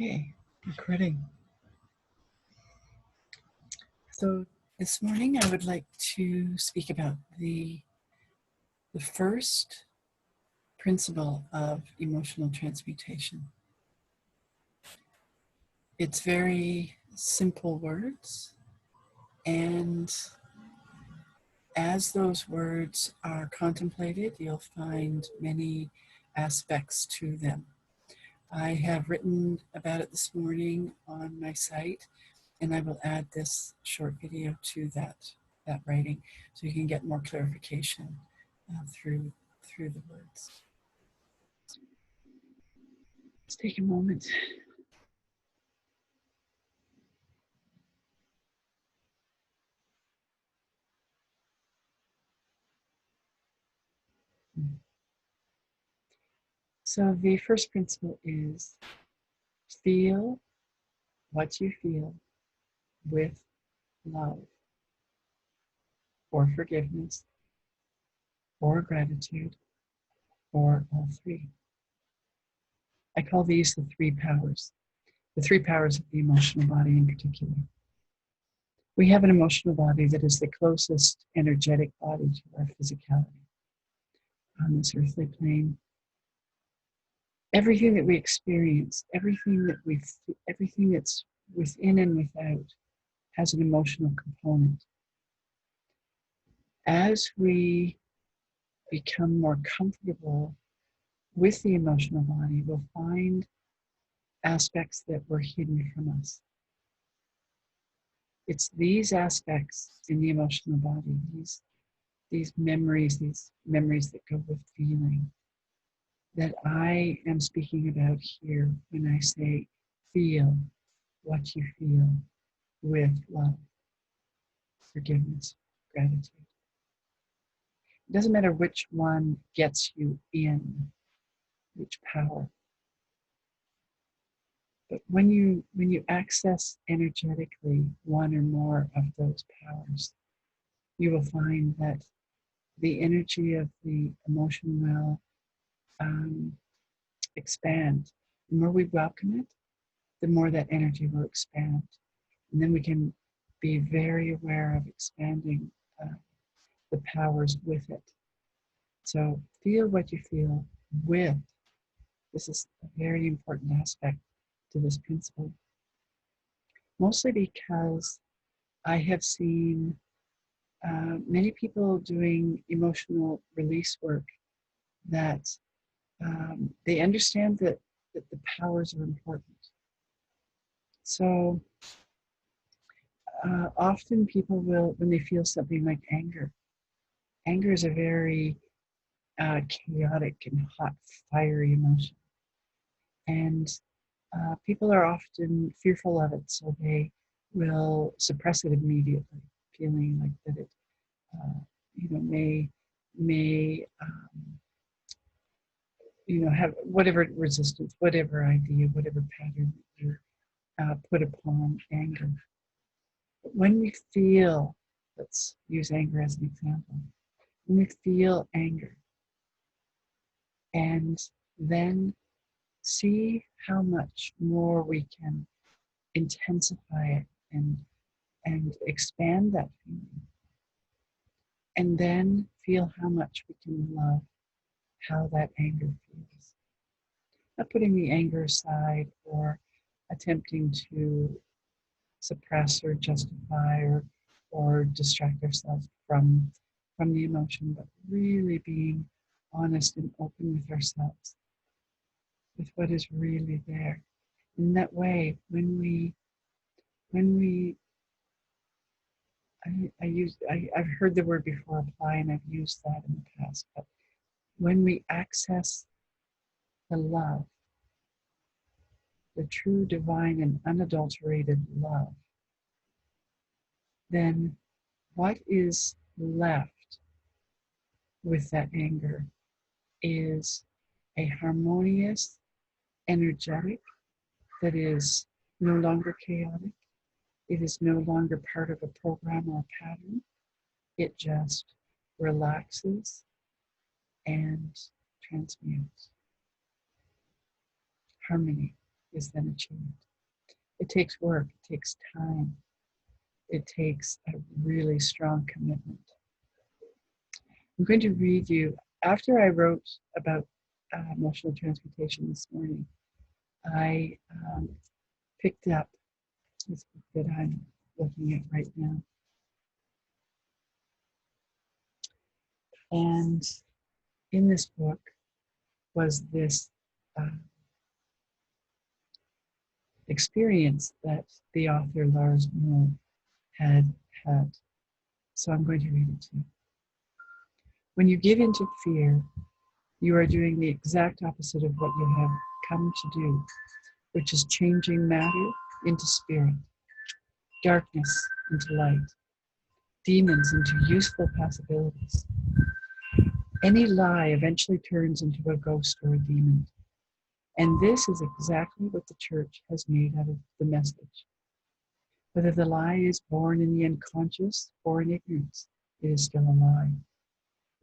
Okay, recording. So this morning I would like to speak about the first principle of emotional transmutation. It's very simple words, and as those words are contemplated, you'll find many aspects to them. I have written about it this morning on my site, and I will add this short video to that writing so you can get more clarification through the words. Let's take a moment. So the first principle is feel what you feel with love or forgiveness or gratitude or all three. I call these the three powers of the emotional body in particular. We have an emotional body that is the closest energetic body to our physicality on this earthly plane. Everything that we experience, everything that's within and without has an emotional component. As we become more comfortable with the emotional body, we'll find aspects that were hidden from us. It's these aspects in the emotional body, these memories that go with feeling, that I am speaking about here when I say feel what you feel with love, forgiveness, gratitude. It doesn't matter which one gets you in, which power. But when you access energetically one or more of those powers, you will find that the energy of the emotional well expand. The more we welcome it, the more that energy will expand. And then we can be very aware of expanding the powers with it. So feel what you feel with. This is a very important aspect to this principle. Mostly because I have seen many people doing emotional release work that they understand that the powers are important. So often people will, when they feel something like anger is a very chaotic and hot, fiery emotion. And people are often fearful of it, so they will suppress it immediately, feeling like that it, may have whatever resistance, whatever idea, whatever pattern that you're put upon anger. But when we feel, let's use anger as an example, when we feel anger and then see how much more we can intensify it and expand that feeling, and then feel how much we can love how that anger feels. Not putting the anger aside or attempting to suppress or justify or distract ourselves from the emotion, but really being honest and open with ourselves, with what is really there. In that way, I've heard the word before, apply, and I've used that in the past, but when we access the love, the true divine and unadulterated love, then what is left with that anger is a harmonious, energetic, that is no longer chaotic. It is no longer part of a program or a pattern. It just relaxes and transmutes. Harmony. is then achieved. It takes work, it takes time, it takes a really strong commitment. I'm going to read you, after I wrote about emotional transmutation this morning, I picked up this book that I'm looking at right now. And in this book was this experience that the author Lars Moore had had. So I'm going to read it to you. When you give into fear, you are doing the exact opposite of what you have come to do, which is changing matter into spirit, darkness into light, demons into useful possibilities. Any lie eventually turns into a ghost or a demon. And this is exactly what the church has made out of the message. Whether the lie is born in the unconscious or in ignorance, it is still a lie.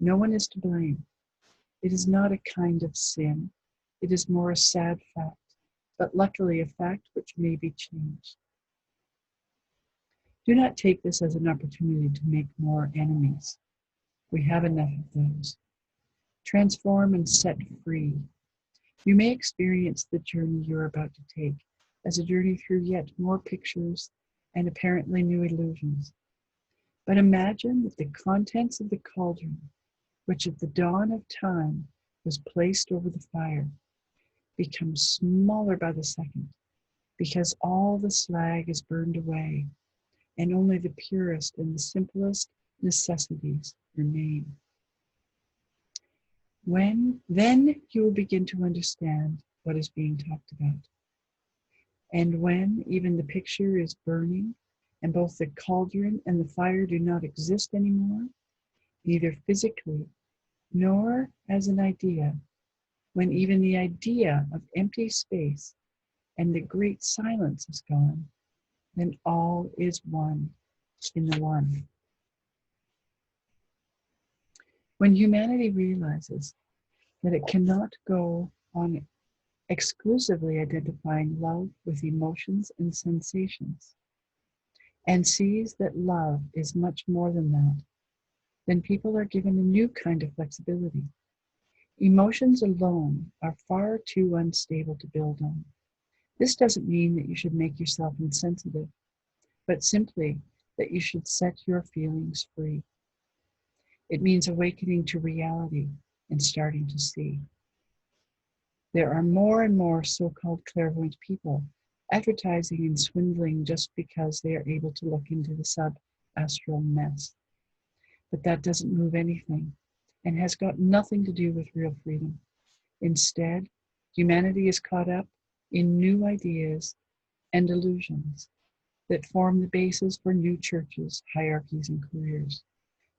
No one is to blame. It is not a kind of sin. It is more a sad fact, but luckily a fact which may be changed. Do not take this as an opportunity to make more enemies. We have enough of those. Transform and set free. You may experience the journey you're about to take as a journey through yet more pictures and apparently new illusions. But imagine that the contents of the cauldron, which at the dawn of time was placed over the fire, become smaller by the second, because all the slag is burned away, and only the purest and the simplest necessities remain. Then you will begin to understand what is being talked about. And when even the picture is burning, and both the cauldron and the fire do not exist anymore, neither physically nor as an idea, when even the idea of empty space and the great silence is gone, then all is one in the one. When humanity realizes that it cannot go on exclusively identifying love with emotions and sensations, and sees that love is much more than that, then people are given a new kind of flexibility. Emotions alone are far too unstable to build on. This doesn't mean that you should make yourself insensitive, but simply that you should set your feelings free. It means awakening to reality and starting to see. There are more and more so-called clairvoyant people advertising and swindling just because they are able to look into the sub-astral mess. But that doesn't move anything and has got nothing to do with real freedom. Instead, humanity is caught up in new ideas and illusions that form the basis for new churches, hierarchies, and careers,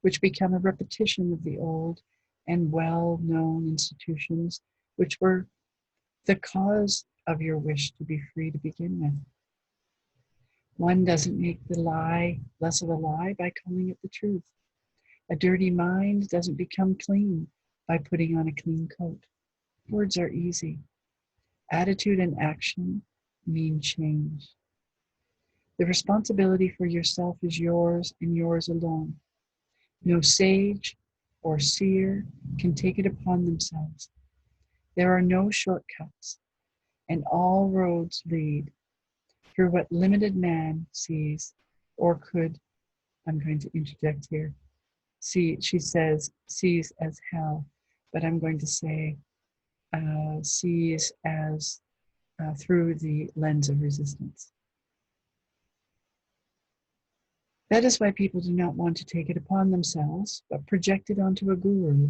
which become a repetition of the old and well-known institutions which were the cause of your wish to be free to begin with. One doesn't make the lie less of a lie by calling it the truth. A dirty mind doesn't become clean by putting on a clean coat. Words are easy. Attitude and action mean change. The responsibility for yourself is yours and yours alone. No sage or seer can take it upon themselves. There are no shortcuts, and all roads lead through what limited man sees or could, I'm going to interject here, she says sees as hell, but I'm going to say sees as through the lens of resistance. That is why people do not want to take it upon themselves, but project it onto a guru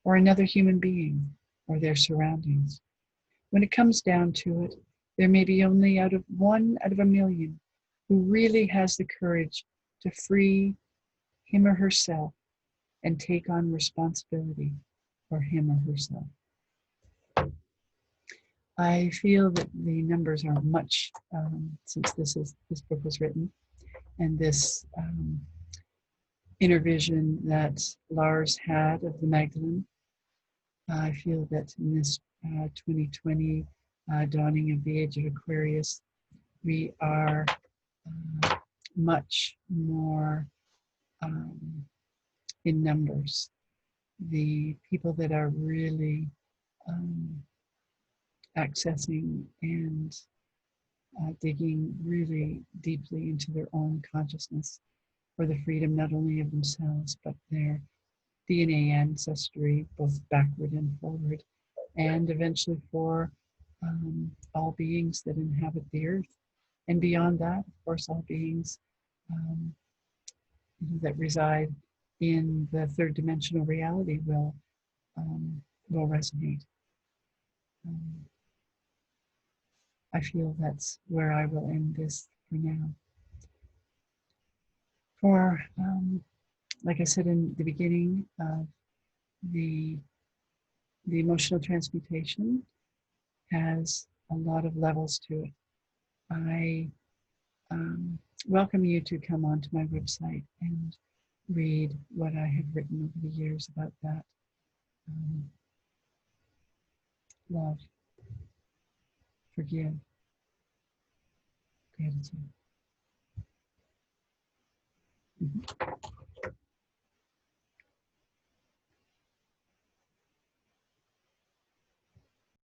or another human being or their surroundings. When it comes down to it, there may be only one out of a million who really has the courage to free him or herself and take on responsibility for him or herself. I feel that the numbers are much, since this book was written, and this inner vision that Lars had of the Magdalene. I feel that in this 2020 dawning of the age of Aquarius, we are much more in numbers. The people that are really um, accessing and digging really deeply into their own consciousness for the freedom not only of themselves, but their DNA ancestry, both backward and forward, and eventually for all beings that inhabit the earth. And beyond that, of course, all beings um, that reside in the third dimensional reality will resonate. Um, I feel that's where I will end this for now. For, like I said in the beginning, the the emotional transmutation has a lot of levels to it. I welcome you to come onto my website and read what I have written over the years about that. Love, forgive, gratitude. Mm-hmm.